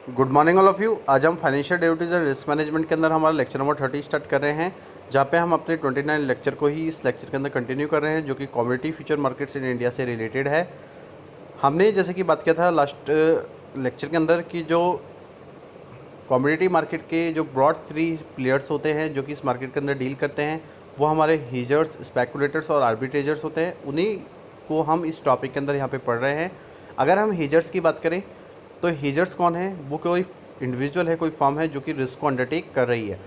Good morning all of you. आज हम financial derivatives and risk management के अंदर हमारा लेक्चर नंबर 30 स्टार्ट कर रहे हैं, जहाँ पे हम अपने 29 लेक्चर को ही इस लेक्चर के अंदर कंटिन्यू कर रहे हैं, जो कि commodity future markets in India से रिलेटेड है। हमने जैसे कि बात किया था लास्ट लेक्चर के अंदर कि जो कमोडिटी मार्केट के जो ब्रॉड 3 प्लेयर्स होते हैं जो कि इस मार्केट के अंदर डील करते हैं, वो हमारे हेजर्स, स्पेकुलेटर्स और आर्बिट्रेजर्स होते हैं। उन्हीं को हम इस टॉपिक के अंदर यहाँ पे पढ़ रहे हैं। अगर हम हेजर्स की बात करें तो हेजर्स कौन है? वो कोई इंडिविजुअल है, कोई फर्म है जो कि रिस्क को अंडरटेक कर रही है।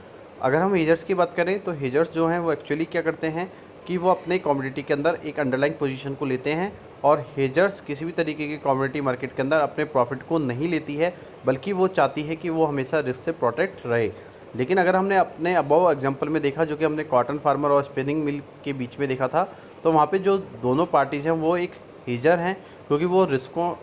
अगर हम हेजर्स की बात करें तो हेजर्स जो हैं वो एक्चुअली क्या करते हैं कि वो अपने कमोडिटी के अंदर एक अंडरलाइंग पोजीशन को लेते हैं, और हेजर्स किसी भी तरीके की कमोडिटी मार्केट के अंदर अपने प्रॉफिट को नहीं लेती है, बल्कि वो चाहती है कि वो हमेशा रिस्क से प्रोटेक्ट रहे। लेकिन अगर हमने अपने अबव एग्जांपल में देखा, जो कि हमने कॉटन फार्मर और स्पिनिंग मिल के बीच में देखा था, तो वहाँ पे जो दोनों पार्टीज़ हैं वो एक हेजर हैं, क्योंकि वो रिस्क को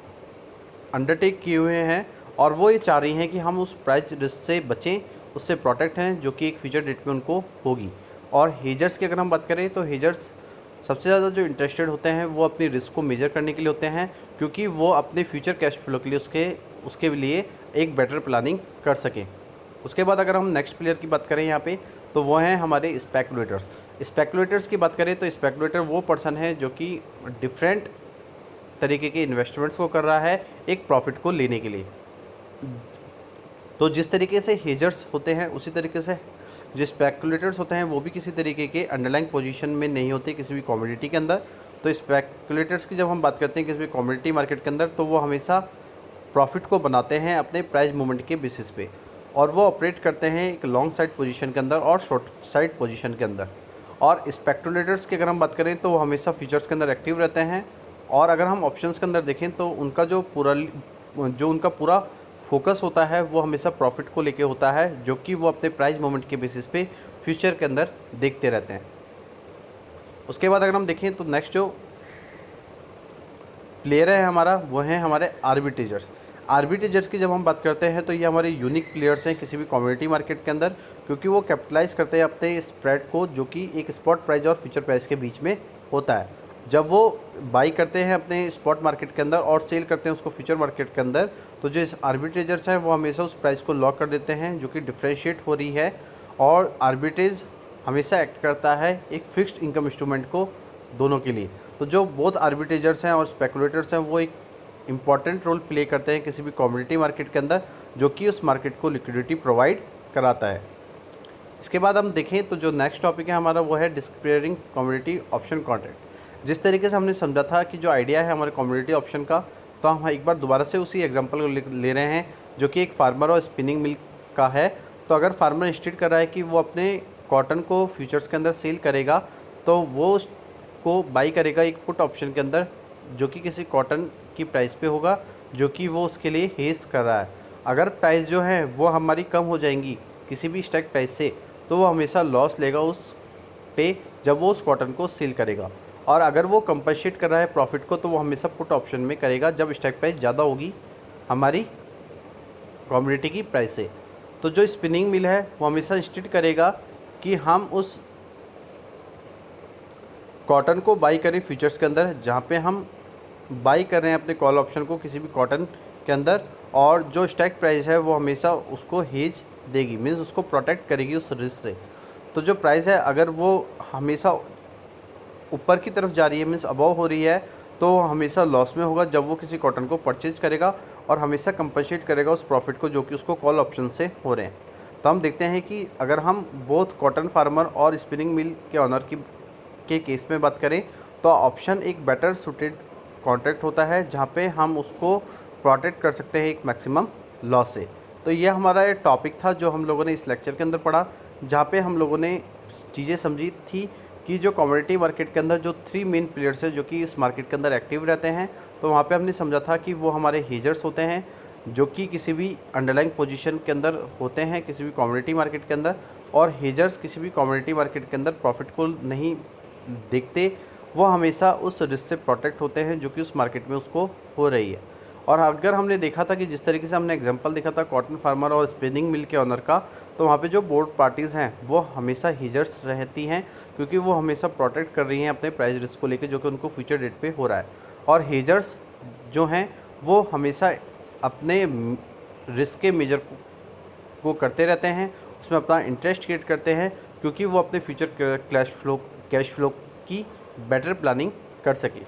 अंडरटेक किए हुए हैं और वो ये चाह रही हैं कि हम उस प्राइस रिस्क से बचें, उससे प्रोटेक्ट हैं, जो कि एक फ्यूचर डेट में उनको होगी। और हेजर्स की अगर हम बात करें तो हेजर्स सबसे ज़्यादा जो इंटरेस्टेड होते हैं वो अपनी रिस्क को मेजर करने के लिए होते हैं, क्योंकि वो अपने फ्यूचर कैश फ्लो के लिए उसके लिए एक बेटर प्लानिंग कर सकें। उसके बाद अगर हम नेक्स्ट प्लेयर की बात करें यहाँ पे, तो वो हैं हमारे स्पेकुलेटर्स। स्पेकुलेटर्स की बात करें तो स्पेकुलेटर वो पर्सन है जो कि डिफरेंट तरीके के इन्वेस्टमेंट्स को कर रहा है एक प्रॉफिट को लेने के लिए। तो जिस तरीके से हेजर्स होते हैं उसी तरीके से जो स्पेकुलेटर्स होते हैं वो भी किसी तरीके के अंडरलाइंग पोजीशन में नहीं होते किसी भी कमोडिटी के अंदर। तो स्पेकुलेटर्स की जब हम बात करते हैं किसी भी कमोडिटी मार्केट के अंदर, तो वो हमेशा प्रॉफिट को बनाते हैं अपने प्राइस मूवमेंट के बेसिस पे, और वो ऑपरेट करते हैं एक लॉन्ग साइड पोजीशन के अंदर और शॉर्ट साइड पोजीशन के अंदर। और स्पेकुलेटर्स की अगर हम बात करें तो वो हमेशा फ्यूचर्स के अंदर एक्टिव रहते हैं, और अगर हम ऑप्शंस के अंदर देखें तो उनका पूरा फोकस होता है वो हमेशा प्रॉफिट को लेके होता है, जो कि वो अपने प्राइस मूवमेंट के बेसिस पे फ्यूचर के अंदर देखते रहते हैं। उसके बाद अगर हम देखें तो नेक्स्ट जो प्लेयर है हमारा, वो है हमारे आर्बिट्रेजर्स। आर्बिट्रेजर्स की जब हम बात करते हैं तो ये हमारे यूनिक प्लेयर्स हैं किसी भी कमोडिटी मार्केट के अंदर, क्योंकि वो कैपिटलाइज करते हैं अपने स्प्रेड को, जो कि एक स्पॉट प्राइस और फ्यूचर प्राइस के बीच में होता है। जब वो बाई करते हैं अपने स्पॉट मार्केट के अंदर और सेल करते हैं उसको फ्यूचर मार्केट के अंदर, तो जो इस आर्बिट्रेजर्स हैं वो हमेशा उस प्राइस को लॉक कर देते हैं, जो कि डिफ्रेंशिएट हो रही है। और आर्बिट्रेज हमेशा एक्ट करता है एक फिक्स्ड इनकम इंस्ट्रूमेंट को दोनों के लिए। तो जो बोथ आर्बिट्रेजर्स हैं और स्पेकुलेटर्स हैं वो एक इम्पॉर्टेंट रोल प्ले करते हैं किसी भी कमोडिटी मार्केट के अंदर, जो कि उस मार्केट को लिक्विडिटी प्रोवाइड कराता है। इसके बाद हम देखें तो जो नेक्स्ट टॉपिक है हमारा वो है डिस्पेयरिंग कमोडिटी ऑप्शन कॉन्ट्रैक्ट। जिस तरीके से हमने समझा था कि जो आइडिया है हमारे कमोडिटी ऑप्शन का, तो हम एक बार दोबारा से उसी एग्जांपल को ले रहे हैं, जो कि एक फार्मर और स्पिनिंग मिल का है। तो अगर फार्मर स्टेट कर रहा है कि वो अपने कॉटन को फ्यूचर्स के अंदर सेल करेगा, तो वो को बाई करेगा एक पुट ऑप्शन के अंदर, जो कि किसी कॉटन की प्राइस पे होगा, जो कि वो उसके लिए हेज कर रहा है। अगर प्राइस जो है वो हमारी कम हो जाएंगी किसी भी स्टैक प्राइस से, तो वो हमेशा लॉस लेगा उस पे जब वो उस कॉटन को सेल करेगा। और अगर वो कंपनसेट कर रहा है प्रॉफिट को, तो वो हमेशा पुट ऑप्शन में करेगा जब स्टैक प्राइस ज़्यादा होगी हमारी कमोडिटी की प्राइस से। तो जो स्पिनिंग मिल है वो हमेशा इंस्टेट करेगा कि हम उस कॉटन को बाई करें फ्यूचर्स के अंदर, जहाँ पे हम बाई कर रहे हैं अपने कॉल ऑप्शन को किसी भी कॉटन के अंदर, और जो स्टैक प्राइस है वो हमेशा उसको हेज देगी, मीन्स उसको प्रोटेक्ट करेगी उस रिस्क से। तो जो प्राइस है अगर वो हमेशा ऊपर की तरफ जा रही है, मीन्स अबव हो रही है, तो हमेशा लॉस में होगा जब वो किसी कॉटन को परचेज करेगा, और हमेशा कंपनसेट करेगा उस प्रॉफिट को जो कि उसको कॉल ऑप्शन से हो रहे हैं। तो हम देखते हैं कि अगर हम बोथ कॉटन फार्मर और स्पिनिंग मिल के ऑनर के केस में बात करें, तो ऑप्शन एक बेटर सूटेड कॉन्ट्रैक्ट होता है, जहाँ पे हम उसको प्रोटेक्ट कर सकते हैं एक मैक्सिमम लॉस से। तो ये हमारा एक टॉपिक था जो हम लोगों ने इस लेक्चर के अंदर पढ़ा, जहाँ पे हम लोगों ने चीज़ें समझी थी कि जो कमोडिटी मार्केट के अंदर जो 3 मेन प्लेयर्स हैं जो कि इस मार्केट के अंदर एक्टिव रहते हैं, तो वहाँ पे हमने समझा था कि वो हमारे हेजर्स होते हैं, जो कि किसी भी अंडरलाइंग पोजीशन के अंदर होते हैं किसी भी कमोडिटी मार्केट के अंदर। और हेजर्स किसी भी कमोडिटी मार्केट के अंदर प्रॉफिट को नहीं देखते, वो हमेशा उस रिस्क से प्रोटेक्ट होते हैं जो कि उस मार्केट में उसको हो रही है। और अगर हमने देखा था कि जिस तरीके से हमने एग्जांपल देखा था कॉटन फार्मर और स्पिनिंग मिल के ऑनर का, तो वहाँ पे जो बोर्ड पार्टीज़ हैं वो हमेशा हेजर्स रहती हैं, क्योंकि वो हमेशा प्रोटेक्ट कर रही हैं अपने प्राइस रिस्क को लेकर, जो कि उनको फ्यूचर डेट पे हो रहा है। और हेजर्स जो हैं वो हमेशा अपने रिस्क के मेजर को करते रहते हैं, उसमें अपना इंटरेस्ट क्रिएट करते हैं, क्योंकि वो अपने फ्यूचर कैश फ्लो की बेटर प्लानिंग कर सके।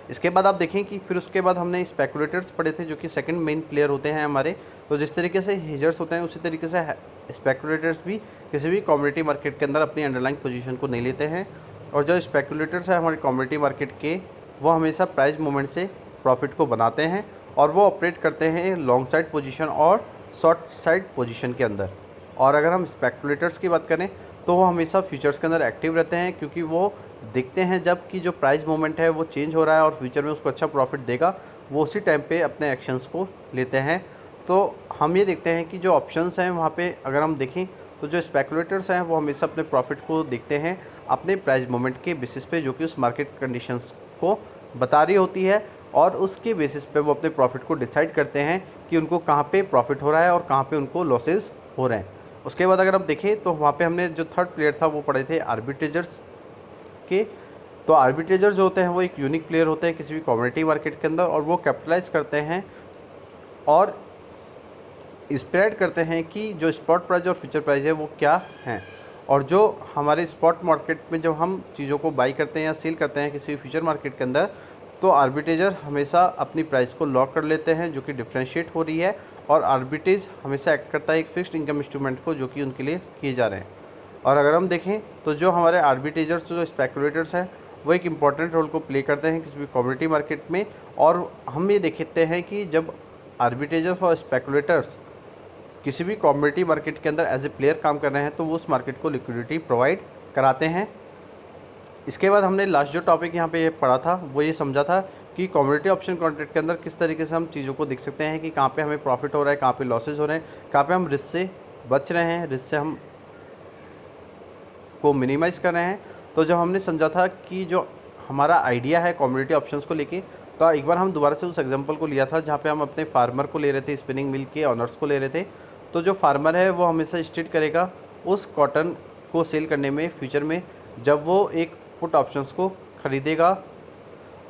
इसके बाद आप देखें कि फिर उसके बाद हमने स्पेकुलेटर्स पढ़े थे, जो कि सेकंड मेन प्लेयर होते हैं हमारे। तो जिस तरीके से हेजर्स होते हैं उसी तरीके से स्पेकुलेटर्स भी किसी भी कमोडिटी मार्केट के अंदर अपनी अंडरलाइंग पोजीशन को नहीं लेते हैं। और जो स्पेकुलेटर्स हैं हमारे कमोडिटी मार्केट के, वो हमेशा प्राइस मूवमेंट से प्रॉफिट को बनाते हैं और वो ऑपरेट करते हैं लॉन्ग साइड पोजीशन और शॉर्ट साइड पोजीशन के अंदर। और अगर हम स्पेकुलेटर्स की बात करें तो वो हमेशा फ्यूचर्स के अंदर एक्टिव रहते हैं, क्योंकि वो देखते हैं जब कि जो प्राइस मूवमेंट है वो चेंज हो रहा है और फ्यूचर में उसको अच्छा प्रॉफिट देगा, वो उसी टाइम पे अपने एक्शंस को लेते हैं। तो हम ये देखते हैं कि जो ऑप्शंस हैं वहाँ पे अगर हम देखें तो जो स्पेकुलेटर्स हैं वो हमेशा अपने प्रॉफिट को देखते हैं अपने प्राइस मूवमेंट के बेसिस पे, जो कि उस मार्केट कंडीशंस को बता रही होती है, और उसके बेसिस पे वो अपने प्रॉफिट को डिसाइड करते हैं कि उनको कहाँ पे प्रॉफिट हो रहा है और कहाँ पे उनको लॉसेस हो रहे हैं। उसके बाद अगर हम देखें तो वहाँ पे हमने जो थर्ड प्लेयर था वो पढ़े थे आर्बिट्रेजर्स के। तो आर्बिट्रेजर्स जो होते हैं वो एक यूनिक प्लेयर होते हैं किसी भी कमोडिटी मार्केट के अंदर, और वो कैपिटलाइज करते हैं और स्प्रेड करते हैं कि जो स्पॉट प्राइस और फ्यूचर प्राइस है वो क्या हैं। और जो हमारे स्पॉट मार्केट में जब हम चीज़ों को बाई करते हैं या सेल करते हैं किसी भी फ्यूचर मार्केट के अंदर, तो आर्बिट्रेजर हमेशा अपनी प्राइस को लॉक कर लेते हैं, जो कि डिफ्रेंशिएट हो रही है। और आर्बिट्रेज हमेशा एक्ट करता है एक फिक्स्ड इनकम इंस्ट्रूमेंट को, जो कि उनके लिए किए जा रहे हैं। और अगर हम देखें तो जो हमारे आर्बिट्रेजर्स जो स्पेकुलेटर्स हैं वो एक इम्पॉर्टेंट रोल को प्ले करते हैं किसी भी कमोडिटी मार्केट में। और हम ये देखते हैं कि जब आर्बिट्रेजर्स और स्पेकुलेटर्स किसी भी कमोडिटी मार्केट के अंदर एज ए प्लेयर काम कर रहे हैं तो वो उस मार्केट को लिक्विडिटी प्रोवाइड कराते हैं। इसके बाद हमने लास्ट जो टॉपिक यहाँ पे ये पढ़ा था वो ये समझा था कि कमोडिटी ऑप्शन कॉन्ट्रैक्ट के अंदर किस तरीके से हम चीज़ों को देख सकते हैं कि कहाँ पे हमें प्रॉफिट हो रहा है, कहाँ पे लॉसेज हो रहे हैं, कहाँ पे हम रिस्क से बच रहे हैं, रिस्क से हम को मिनिमाइज़ कर रहे हैं। तो जब हमने समझा था कि जो हमारा आइडिया है कमोडिटी ऑप्शंस को लेके, तो एक बार हम दोबारा से उस एग्जांपल को लिया था जहाँ पे हम अपने फार्मर को ले रहे थे, स्पिनिंग मिल के ऑनर्स को ले रहे थे। तो जो फार्मर है वो हमेशा स्टेट करेगा उस कॉटन को सेल करने में फ्यूचर में, जब वो एक पुट ऑप्शंस को ख़रीदेगा,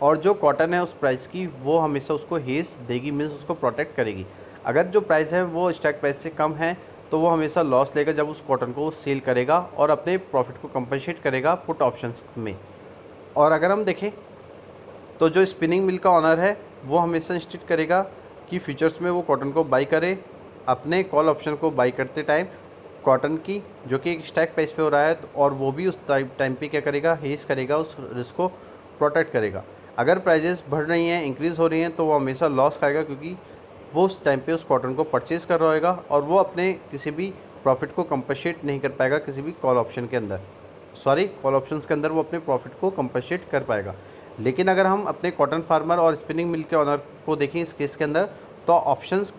और जो कॉटन है उस प्राइस की वो हमेशा उसको हेज देगी, मीन्स उसको प्रोटेक्ट करेगी। अगर जो प्राइस है वो स्टॉक प्राइस से कम है तो वो हमेशा लॉस लेगा जब उस कॉटन को सेल करेगा और अपने प्रॉफिट को कंपनसेट करेगा पुट ऑप्शंस में। और अगर हम देखें तो जो स्पिनिंग मिल का ऑनर है वो हमेशा इंस्टेट करेगा कि फ्यूचर्स में वो कॉटन को बाई करे, अपने कॉल ऑप्शन को बाई करते टाइम कॉटन की जो कि एक स्टॉक प्राइस पे हो रहा है, और वो भी उस टाइम पे क्या करेगा, हेज करेगा, उस रिस्क को प्रोटेक्ट करेगा। अगर प्राइजेस बढ़ रही हैं, इंक्रीज़ हो रही हैं, तो वो हमेशा लॉस खाएगा, क्योंकि वो उस टाइम पे उस कॉटन को परचेज़ कर रहा होगा और वो अपने किसी भी प्रॉफिट को कंपनसेट नहीं कर पाएगा किसी भी कॉल ऑप्शन के अंदर, कॉल ऑप्शंस के अंदर वो अपने प्रॉफिट को कंपनसेट कर पाएगा। लेकिन अगर हम अपने कॉटन फार्मर और स्पिनिंग मिल के ऑनर को देखें इस केस के अंदर, तो ऑप्शंस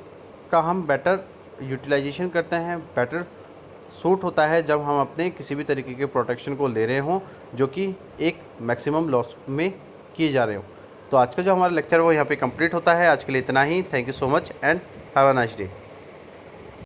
का हम बेटर यूटिलाइजेशन करते हैं, बेटर सूट होता है जब हम अपने किसी भी तरीके के प्रोटेक्शन को ले रहे हों जो कि एक मैक्सिमम लॉस में किए जा रहे हों। तो आज का जो हमारा लेक्चर वो यहाँ पे कंप्लीट होता है। आज के लिए इतना ही। Thank you so much and have a nice day.